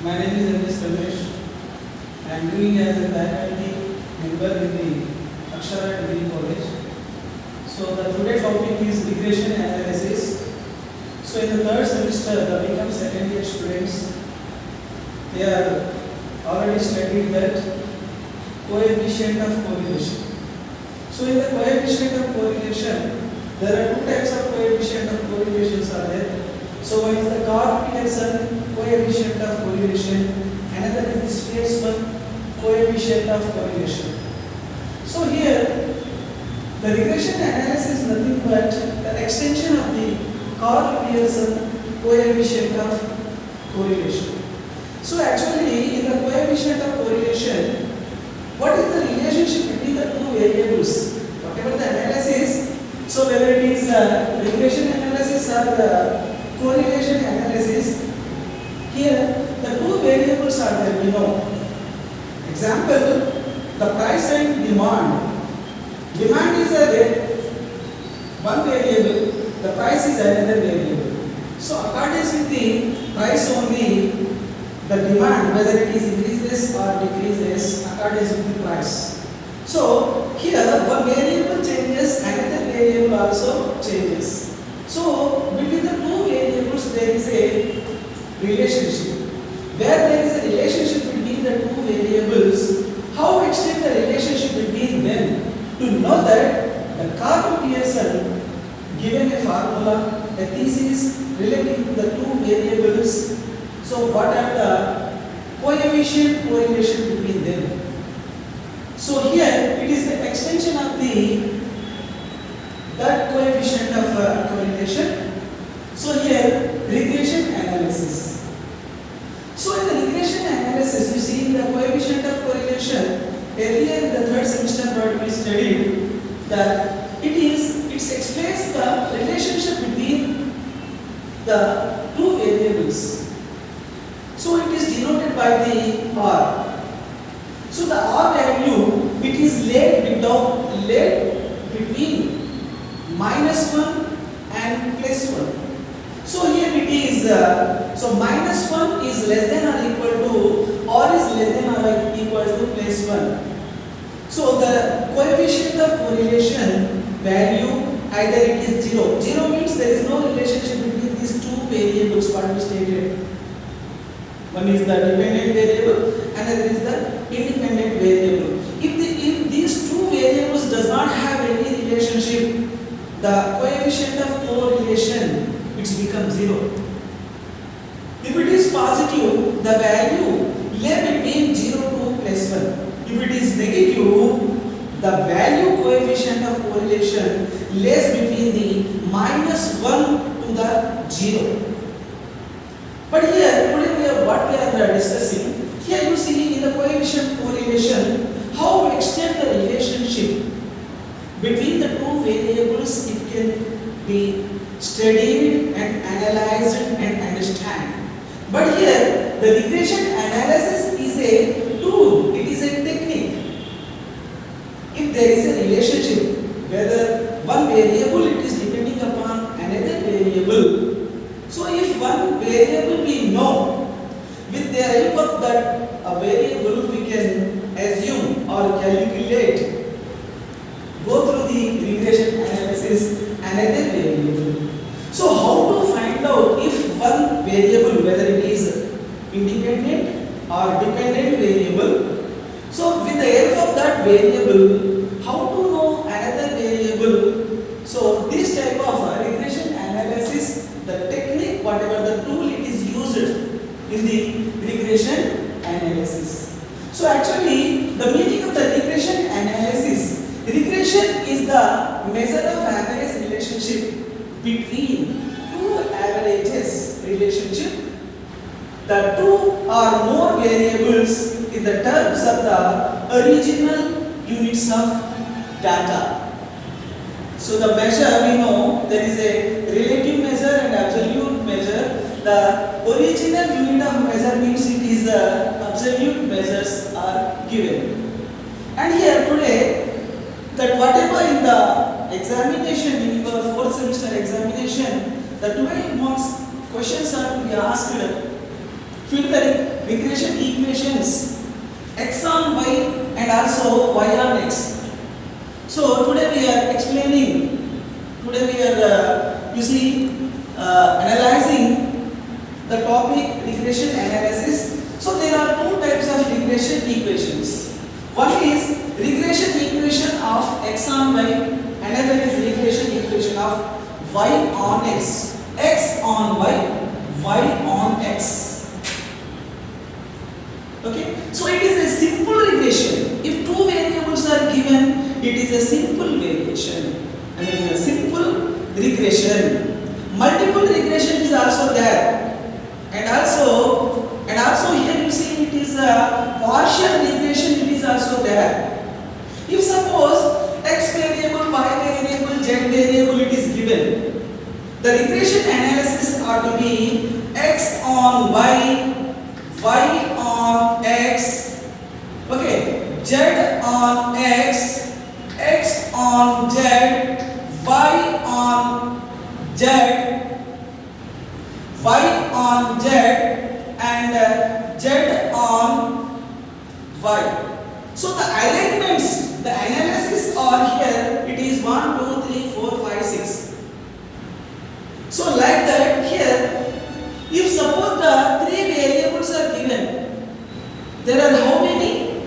My name is M.S. Ramesh. I am doing as a faculty member in the Akshara Degree College. So the today topic is regression analysis. So in the third semester, the become second year students, they are already studied that coefficient of correlation. So in the coefficient of correlation, there are two types of coefficient of correlations are there. So one is the Karp-Pearson coefficient of correlation, another is the Spearman coefficient of correlation. So here, the regression analysis is nothing but the extension of the Karp-Pearson coefficient of correlation. So actually, in the coefficient of correlation, what is the relationship between the two variables? Whatever the analysis, so whether it is regression analysis or the correlation analysis, here the two variables are there, we know. Example, the price and demand. Demand is one variable, the price is another variable. So according to the price only, the demand, whether it is increases or decreases, according to the price. So here one variable changes, another variable also changes. So between the two variables there is a relationship. Where there is a relationship between the two variables, how extend the relationship between them to know that the Karp-Pearson given a formula, a thesis relating to the two variables. So what are the coefficient correlation between them? So here it is the extension of that coefficient of correlation. So here regression analysis. So in the regression analysis, you see in the coefficient of correlation, earlier in the third semester what we studied, that it explains the relationship between the two variables. So it is denoted by the R. So the R value, it is laid between -1 and +1. So here it is, so -1 is less than or equal to, or is less than or equal to +1. So the coefficient of correlation value, either it is 0. 0 means there is no relationship between these two variables what we stated. One is the dependent variable, another is the independent variable. If these two variables does not have any relationship, the coefficient of correlation it becomes 0. If it is positive, the value lay between 0 to +1. If it is negative, the value coefficient of correlation lays between the -1 to the 0. But here today what we are discussing, here you see in the coefficient correlation how we extend the relationship between the two variables. It can be studied and analyzed and understand. But here the regression analysis is a tool, it is a technique. If there is a relationship, whether one variable it is depending upon another variable. So if one variable we know, with the help of that variable we can assume or calculate, go through the regression analysis another variable. So how to find out if one variable, whether it is independent or dependent variable, so with the help of that variable, how to know another variable? So this type of regression analysis, the technique, whatever the tool it is used in the regression analysis. So actually the meaning of the regression analysis, regression is the measure of average relationship between two averages relationship. The two or more variables in the terms of the original units of data. So the measure we know there is a relative measure and absolute measure. The original unit of measure means it is the absolute measures are given. And here today that whatever in the examination, in your fourth semester examination, the 12 marks questions are to be asked. Fill the regression equations x on y and also y on x. So today we are explaining. Today we are analyzing the topic regression analysis. So there are two types of regression equations. One is regression equation of x on y, another is regression equation of y on x. X on y, y on x. Okay, so it is a simple regression. If two variables are given, it is a simple variation. I mean a simple regression. Multiple regression is also there, and also here you see it is a partial regression. It is also there. If suppose x variable, y variable, z variable it is given, the regression analysis are to be x on y, y on x, okay, z on x, x on z, y on z, y on z, and z on y. So the alignments, the analysis are here. It is 1, 2, 3, 4, 5, 6. So like that here, if suppose the three variables are given, there are how many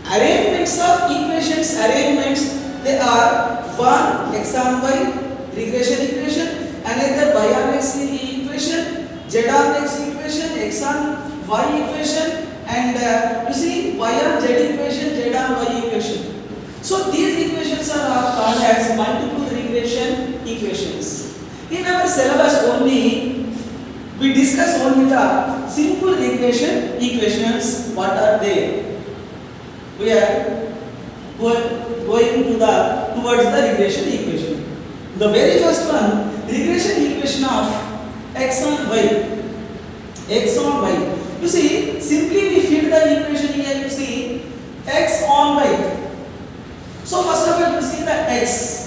arrangements of equations? Arrangements, they are 1 x on y regression equation, another y on x equation, z on x equation, x on y equation, and y on z equation, z on y equation. So these equations are called as multiple regression equations. In our syllabus only, we discuss only the simple regression equations. What are they? We are going towards the regression equation. The very first one, regression equation of x on y. X on y. You see, simply we fit the equation here. You see, x on y. So first of all, you see the x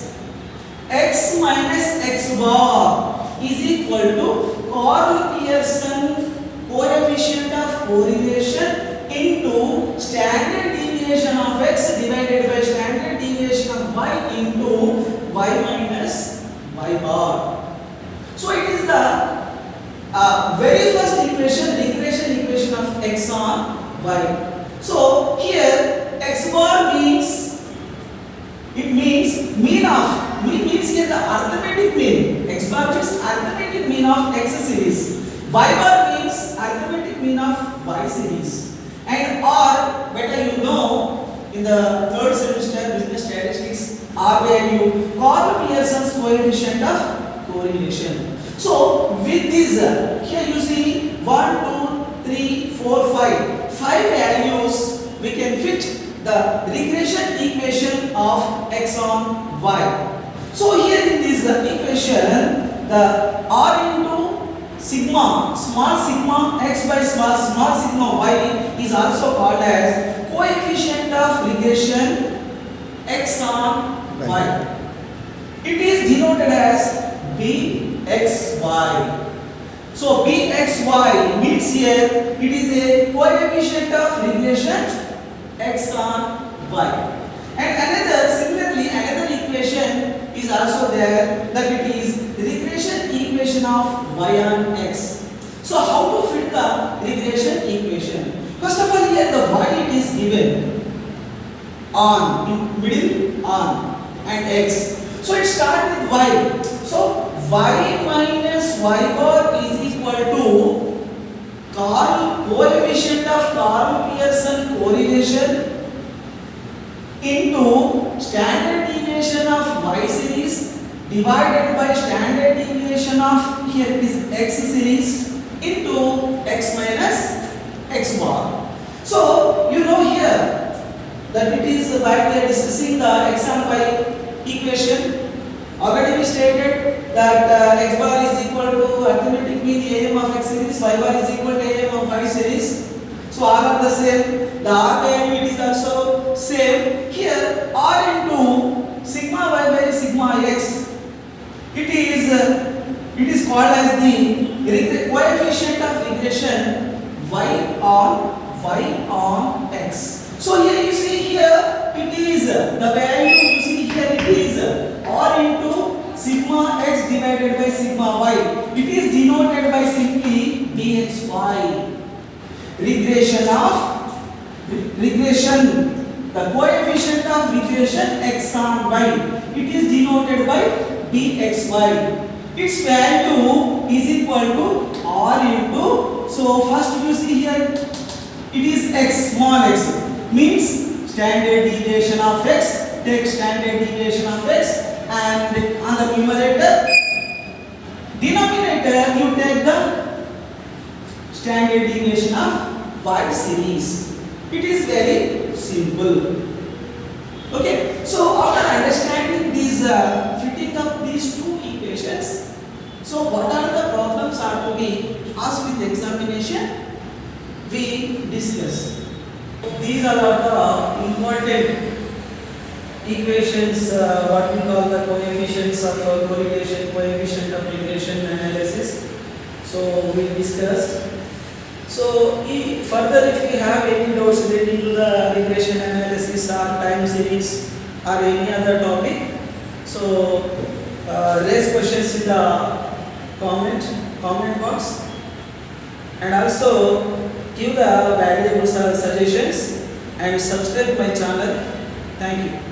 minus x bar is equal to Karl Pearson coefficient of correlation into standard deviation of x divided by standard deviation of y into y minus y bar. So it is the very first equation, regression equation of x on y. So here x bar means, it means mean means here the arithmetic mean. X bar means arithmetic mean of x series. Y bar means arithmetic mean of y series. And R, better you know, in the third semester business statistics, R value, Karl Pearson's coefficient of correlation. So with this, here you see 1, 2, 3, 4, 5. 5 values we can fit the regression equation of x on y. So here in this equation, the R into sigma, small sigma x by small sigma y is also called as coefficient of regression x on y. It is denoted as bxy. So bxy means here it is a coefficient of regression x on y. And similarly another equation is also there, that it is regression equation of y on x. So how to fit the regression equation? First of all, here the y it is given on, in middle on, and x. So it starts with y. So y minus y bar is equal to coefficient of Karl Pearson correlation into standard deviation of y series divided by standard deviation of, here it is x series, into x minus x bar. So you know here that it is like they are discussing the x and y equation. Already we stated that x bar is equal to arithmetic mean am of x series, y bar is equal to am of y series. So R are the same. The R value it is also same. Here R into sigma y by sigma x. It is called as the coefficient of regression y on y on x. So here you see here it is the value you see here it is r into sigma x divided by sigma y. It is denoted by simply dxy. Regression, the coefficient of regression x on y, it is denoted by dxy. Its value is equal to r into, so first you see here it is x, small x, means standard deviation of x. Take standard deviation of x, and on the numerator, denominator you take the standard deviation of y series. It is very simple. Okay, so after understanding these fitting up these two equations, so what are the problems are to be asked with examination, we discuss. These are the important equations, what we call the coefficients of correlation, coefficient of regression analysis. So we discussed. So further, if we have any doubts relating to the regression analysis or time series or any other topic, so raise questions in the comment box, and also give the valuable suggestions and subscribe my channel. Thank you.